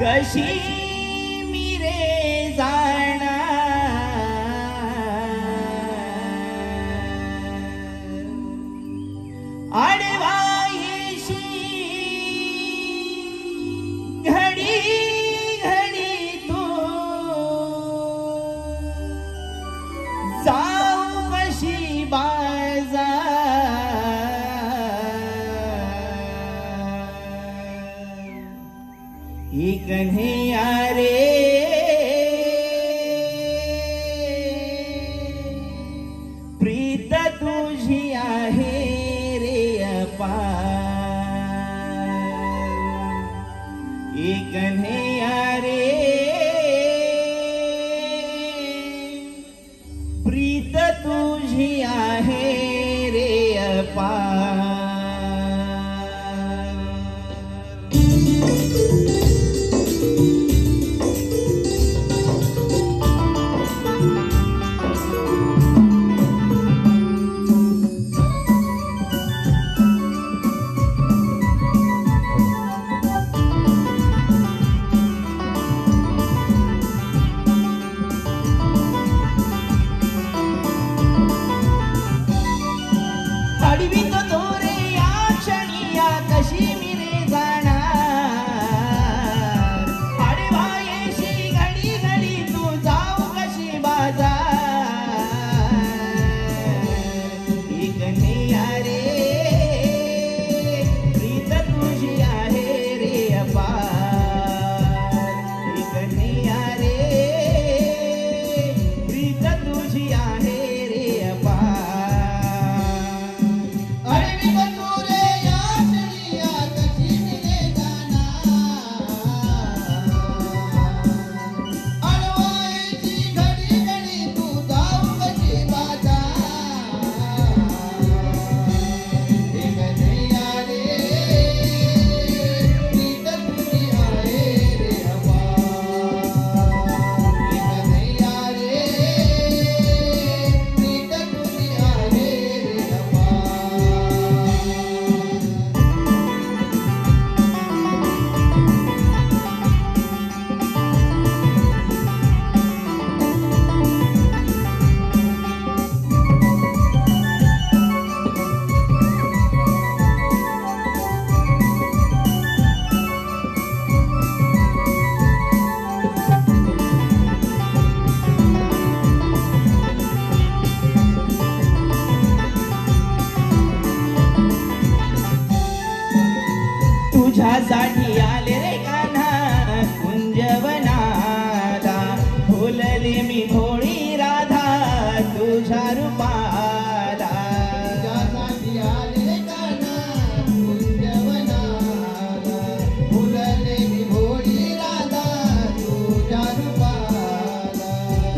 कशी मिरे जाणार आडवा येशी घडी घडी तू जाऊ कशी कन्हैया रे प्रीत तुझी आहे रे अपार कन्हैया रे प्रीत तुझी आहे रे अपार तुझ्यासाठी आले रे कान्हा कुंजवनाला फुलले मी भोळी राधा तुझ्या रूपाला तुझ्यासाठी आले रे कान्हा कुंजवनाला फुलले मी भोळी राधा तुझ्या रूपाला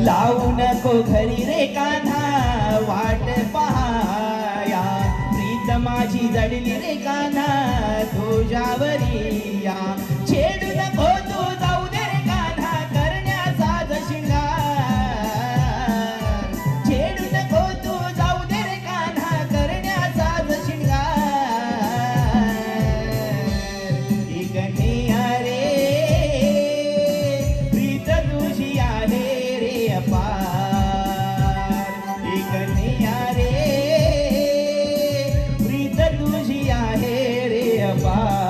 लावू नको घरी रे कान्हा वाट पहाया प्रीत माझी जडली रे कान्हा तुझ्यावरी या छेडू नको तू जाऊ दे रे कान्हा करण्याचा शृंगार छेडू नको तू जाऊ दे रे कान्हा करण्याचा शृंगार कन्हैया रे प्रीत तुझी आहे रे अपार कन्हैया रे प्रीत तुझी आहे रे अपार